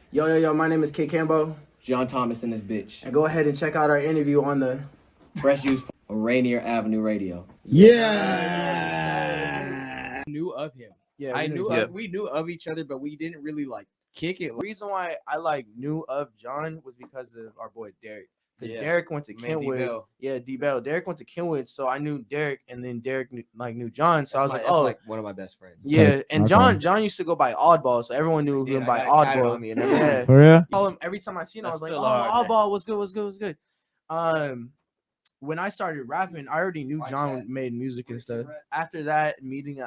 Yo, my name is Cambo. John Thomas and this bitch. And go ahead and check out our interview on the Fresh Juice on Rainier Avenue Radio. Yeah. Knew of him. Yeah, We knew of each other, but we didn't really like kick it. The reason why I knew of John was because of our boy Derek. Because Yeah. Derek went to Man, Kenwood. D-Bell. Yeah, dbelles. Derek went to Kenwood, so I knew Derek, and then Derek knew John. So That's I was that's like, one of my best friends. yeah. And Okay. John used to go by Oddball, so everyone knew him by I got it Oddball. on me and everything. Yeah. For real? Call him every time I see him. I was That's like, still hard, man. Oddball, what's good? When I started rapping, I already knew John made music and stuff. After that meeting,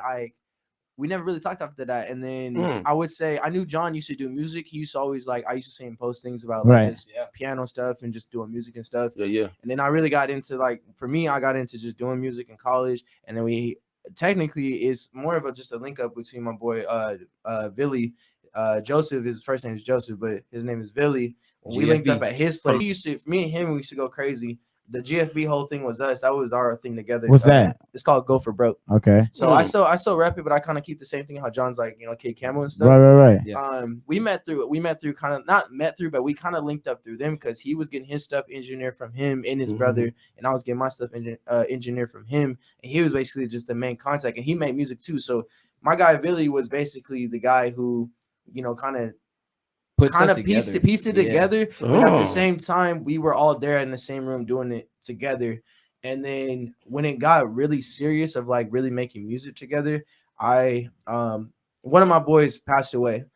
we never really talked after that. And then I would say I knew John used to do music. He used to always I used to see him post things about just piano stuff and just doing music and stuff. Yeah. And then I really got into for me, I got into just doing music in college. And then we technically is more of just a link up between my boy Billy. Joseph, his first name is Joseph, but his name is Billy. When we linked up at his place, me and him, we used to go crazy. The GFB whole thing was us. That was our thing together. What's that? It's called Go For Broke. Okay. So I still rap it, but I kind of keep the same thing. How John's Kid Cambo and stuff. Right. Yeah. We met through kind of not met through, but we kind of linked up through them because he was getting his stuff engineered from him and his brother, and I was getting my stuff engineered from him. And he was basically just the main contact, and he made music too. So my guy Billy was basically the guy who, kind of pieced it together. But at the same time, we were all there in the same room doing it together. And then when it got really serious of really making music together, one of my boys passed away.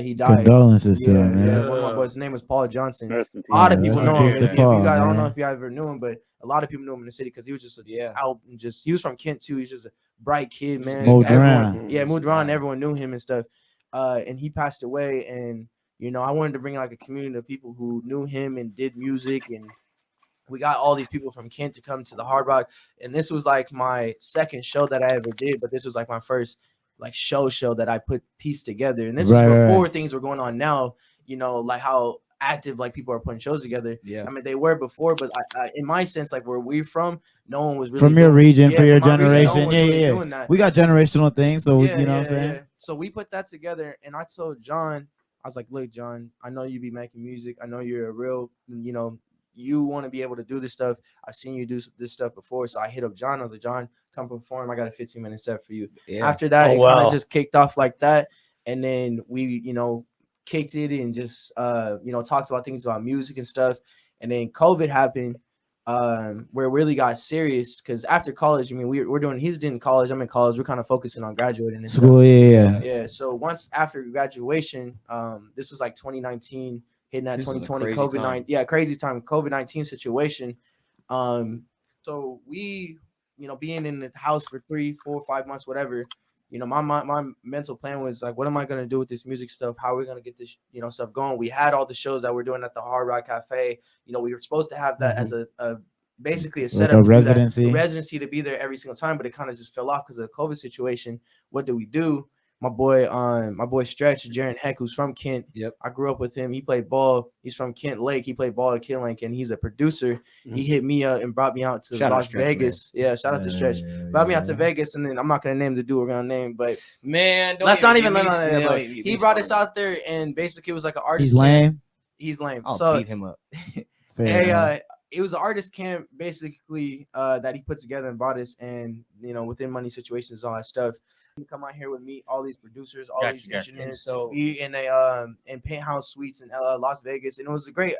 He died. Condolences to him, man. Yeah, one of my boys. His name was Paul Johnson. A lot of people know him. I don't know if you ever knew him, but a lot of people knew him in the city because he was just out and he was from Kent too. He's just a bright kid, man. Moved around. Moved around. Everyone knew him and stuff. And he passed away, and I wanted to bring a community of people who knew him and did music, and we got all these people from Kent to come to the Hard Rock. And this was my second show that I ever did, but this was my first show that I pieced together. And this is before things were going on now, how active people are putting shows together. Yeah. I mean, they were before, but I in my sense, where we're from, no one was really from your region, for your generation. Doing that. We got generational things, so you know what I'm saying? Yeah. So we put that together, and I told John, I was like, look, John, I know you be making music. I know you're a real, you want to be able to do this stuff. I've seen you do this stuff before. So I hit up John. I was like, John, come perform. I got a 15-minute set for you. Yeah. After that, it kind of just kicked off like that. And then we, kicked it and just, talked about things about music and stuff. And then COVID happened, where it really got serious. Because after college, he's in college. I'm in college. We're kind of focusing on graduating and school. Yeah. Yeah. So once after graduation, this was 2019. Hitting that 2020 COVID-19, crazy time, COVID-19 situation. So we, being in the house for 3, 4, 5 months, whatever, my mental plan was what am I gonna do with this music stuff? How are we gonna get this, stuff going? We had all the shows that we're doing at the Hard Rock Cafe. We were supposed to have that as basically a setup, residency to be there every single time, but it kind of just fell off because of the COVID situation. What do we do? My boy Stretch, Jaren Heck, who's from Kent. Yep. I grew up with him. He played ball. He's from Kent Lake. He played ball at Kent Lake, and he's a producer. He hit me up and brought me out to Las Vegas. Man. Yeah, shout out to Stretch. Brought me out to Vegas, and then I'm not gonna name the dude we're gonna name, but let's not even let on that. But he brought us out there, and basically it was an artist. He's lame. I'll beat him up. It was an artist camp basically that he put together and brought us, and within money situations, all that stuff. Come out here with me, all these producers, all these engineers. So we in penthouse suites in Las Vegas, and it was a great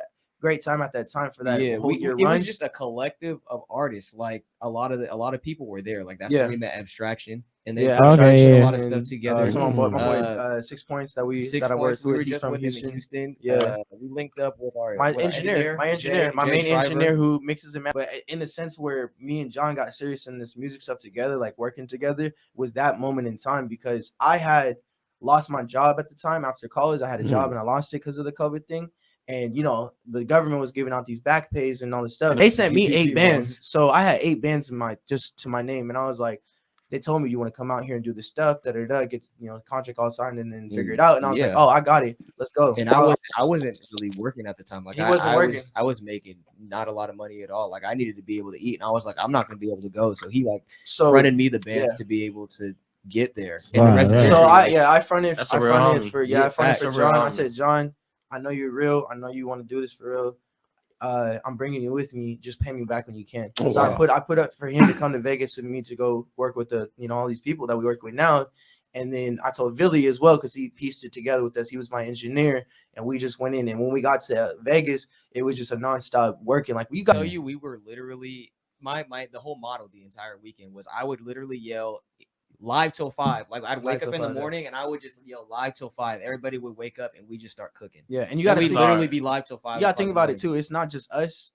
time at that time for that whole year run. It was just a collective of artists. A lot of people were there. That's where we met Abstraction, and they a lot of stuff together. My boy 6 Points that I worked with. He's from Houston. Yeah, we linked up with my main engineer who mixes and masters. But in a sense where me and John got serious in this music stuff together, working together, was that moment in time because I had lost my job at the time after college. I had a job and I lost it because of the COVID thing. And the government was giving out these back pays and all this stuff. They sent me 8 bands, so I had 8 bands to my name, and I was like, they told me you want to come out here and do this stuff, gets contract all signed and then figure it out. And I was like, oh, I got it, let's go. And I wasn't really working at the time. He wasn't working. I was making not a lot of money at all. I needed to be able to eat, and I was like, I'm not going to be able to go. So he fronted me the bands to be able to get there. And the rest I fronted for John. I said, John, I know you're real. I know you want to do this for real. I'm bringing you with me. Just pay me back when you can. Oh, so wow. I put up for him to come to Vegas with me to go work with all these people that we work with now. And then I told Billy as well, because he pieced it together with us. He was my engineer, and we just went in. And when we got to Vegas, it was just a nonstop working. Like we were literally the whole model the entire weekend was I would literally yell live till 5. Like I'd wake up in the morning and I would just yell live till 5. Everybody would wake up and we just start cooking. Yeah, and you got to literally be live till 5. You got to think about it too. It's not just us.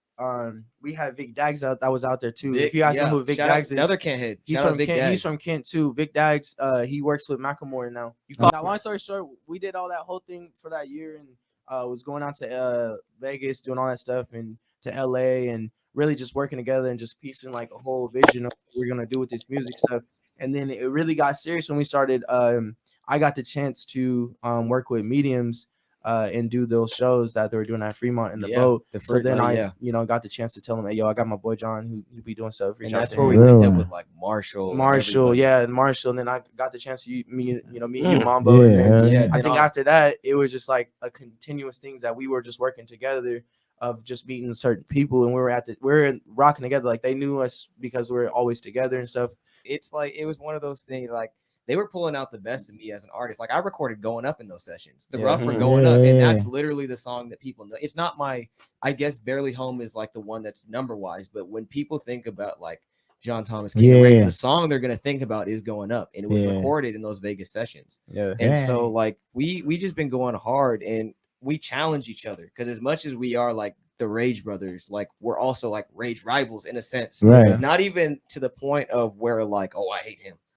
We had Vic Dags that was out there too. If you guys know who Vic Dags is, another Kent head. He's from Kent. He's from Kent too. Vic Dags. He works with Macklemore now. Now, long story short, we did all that whole thing for that year and was going out to Vegas, doing all that stuff, and to LA, and really just working together and just piecing like a whole vision of what we're gonna do with this music stuff. And then it really got serious when we started. I got the chance to work with Mediums. And do those shows that they were doing at Fremont in the boat. So then I got the chance to tell them, hey, yo, I got my boy John who be doing stuff. And that's where we linked up with like Marshall. And Marshall. And then I got the chance to meet you, Mambo. I think after that, it was just like a continuous things that we were just working together of just meeting certain people, and we were rocking together. Like they knew us because we're always together and stuff. It's like it was one of those things like. They were pulling out the best of me as an artist. Like I recorded Going Up in those sessions. The rough for Going Up. And that's literally the song that people know. It's not I guess Barely Home is like the one that's number wise. But when people think about like John Thomas King, the song they're going to think about is Going Up. And it was recorded in those Vegas sessions. And so like we just been going hard and we challenge each other. Because as much as we are like the Rage brothers, like we're also like Rage rivals in a sense. Right. Not even to the point of where like, oh, I hate him.